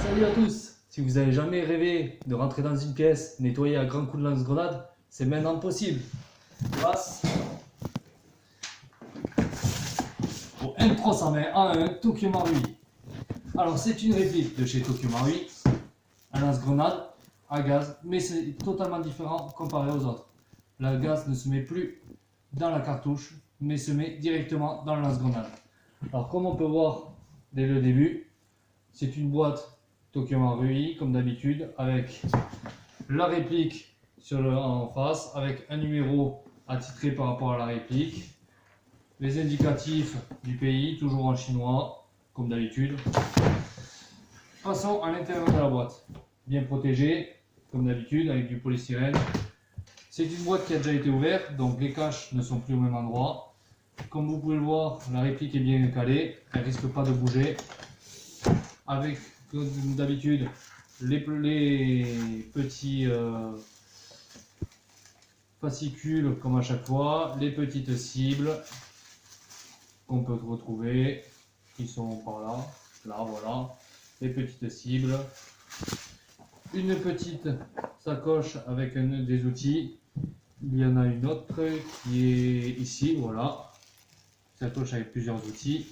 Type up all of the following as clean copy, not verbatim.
Salut à tous! Si vous avez jamais rêvé de rentrer dans une pièce nettoyer à grands coups de lance-grenade, c'est maintenant possible. Grâce au M320 A1 Tokyo Marui. Alors c'est une réplique de chez Tokyo Marui, un lance-grenade à gaz, mais c'est totalement différent comparé aux autres. Le gaz ne se met plus dans la cartouche, mais se met directement dans le lance-grenade. Alors comme on peut voir dès le début, c'est une boîte Tokyo Marui comme d'habitude avec la réplique en face, avec un numéro attitré par rapport à la réplique, les indicatifs du pays toujours en chinois comme d'habitude. Passons à l'intérieur de la boîte, bien protégée comme d'habitude avec du polystyrène. C'est une boîte qui a déjà été ouverte, donc les caches ne sont plus au même endroit. Comme vous pouvez le voir, la réplique est bien calée, elle risque pas de bouger. Avec, comme d'habitude, les petits fascicules comme à chaque fois, les petites cibles qu'on peut retrouver, qui sont par là, voilà, les petites cibles. Une petite sacoche avec des outils. Il y en a une autre qui est ici, voilà, sacoche avec plusieurs outils.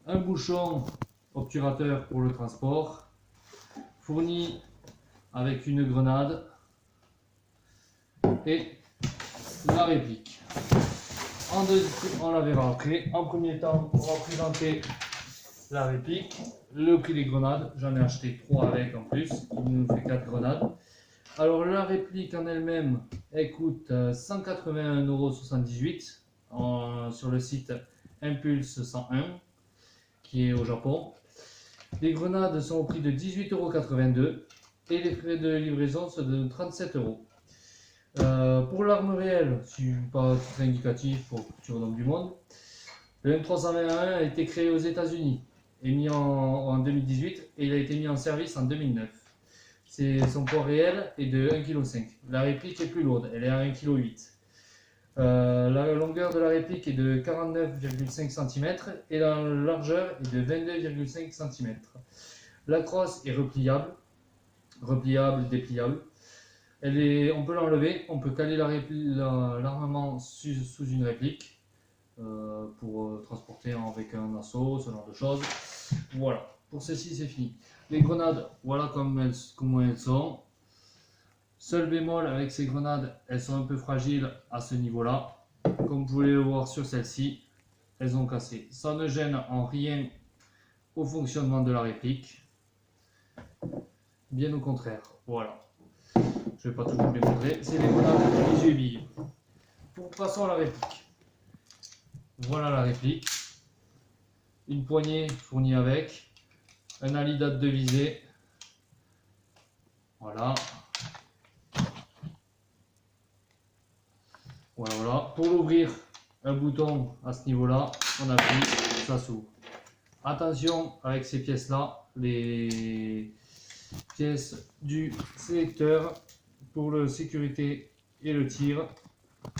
Un bouchon obturateur pour le transport, fourni avec une grenade et la réplique. On la verra après. En premier temps, on va présenter la réplique, le prix des grenades. J'en ai acheté 3 avec en plus, il nous fait 4 grenades. Alors la réplique en elle-même, elle coûte 181,78 € sur le site Impulse 101 qui est au Japon. Les grenades sont au prix de 18,82 € et les frais de livraison sont de 37 €. Pour l'arme réelle, c'est pas très indicatif pour culture d'homme du monde. Le M321 a été créé aux États-Unis et mis en 2018 et il a été mis en service en 2009. Son poids réel est de 1,5 kg. La réplique est plus lourde, elle est à 1,8 kg. La longueur de la réplique est de 49,5 cm et la largeur est de 22,5 cm. La crosse est repliable, dépliable. On peut l'enlever, on peut caler l'armement sous une réplique pour transporter avec un assaut, ce genre de choses. Voilà, pour ceci c'est fini. Les grenades, voilà comment elles sont. Seul bémol avec ces grenades, elles sont un peu fragiles à ce niveau-là. Comme vous pouvez le voir sur celle-ci, elles ont cassé. Ça ne gêne en rien au fonctionnement de la réplique. Bien au contraire, voilà. Je ne vais pas toujours vous les montrer. C'est les grenades les yeux billes. Passons à la réplique. Voilà la réplique. Une poignée fournie avec. Un alidate de visée. Voilà. Voilà. Pour l'ouvrir, un bouton à ce niveau-là. On appuie, ça s'ouvre. Attention avec ces pièces-là. Les pièces du sélecteur pour la sécurité et le tir,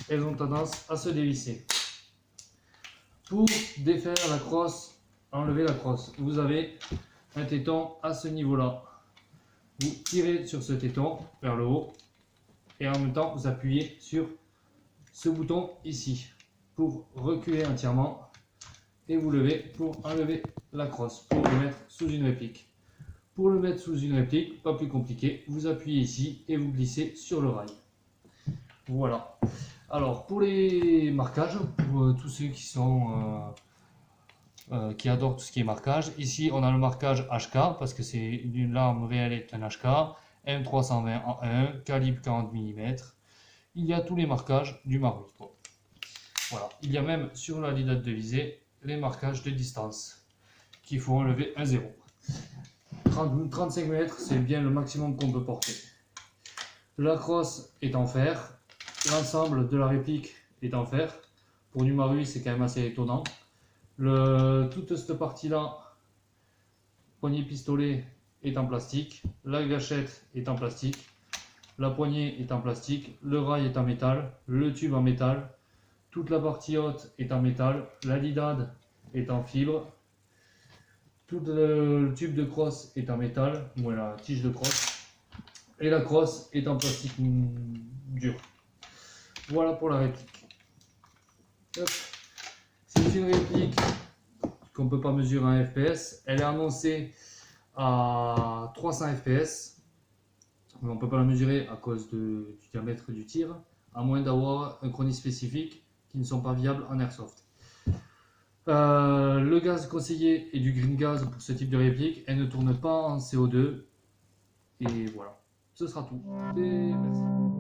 elles ont tendance à se dévisser. Pour défaire la crosse, enlever la crosse, vous avez un téton à ce niveau-là. Vous tirez sur ce téton vers le haut et en même temps vous appuyez sur ce bouton ici pour reculer entièrement et vous levez pour enlever la crosse, pour le mettre sous une réplique. Pour le mettre sous une réplique, pas plus compliqué, vous appuyez ici et vous glissez sur le rail. Voilà. Alors pour les marquages, pour tous ceux qui adorent tout ce qui est marquage, ici on a le marquage HK parce que c'est une arme réelle est un HK, M320 A1, calibre 40 mm. Il y a tous les marquages du Marui. Voilà. Il y a même sur la didate de visée les marquages de distance qu'il faut enlever à 0. 35 mètres, c'est bien le maximum qu'on peut porter. La crosse est en fer. L'ensemble de la réplique est en fer. Pour du Maru, c'est quand même assez étonnant. Toute cette partie-là, poignée pistolet, est en plastique. La gâchette est en plastique. La poignée est en plastique. Le rail est en métal. Le tube en métal. Toute la partie haute est en métal. La didade est en fibre. Tout le tube de crosse est en métal. Ou la tige de crosse. Et la crosse est en plastique dur. Voilà pour la réplique. C'est une réplique qu'on ne peut pas mesurer en FPS. Elle est annoncée à 300 FPS. Mais on ne peut pas la mesurer à cause du diamètre du tir, à moins d'avoir un chronie spécifique qui ne sont pas viables en airsoft. Le gaz conseillé est du green gas pour ce type de réplique. Elle ne tourne pas en CO2. Et voilà, ce sera tout. Et merci.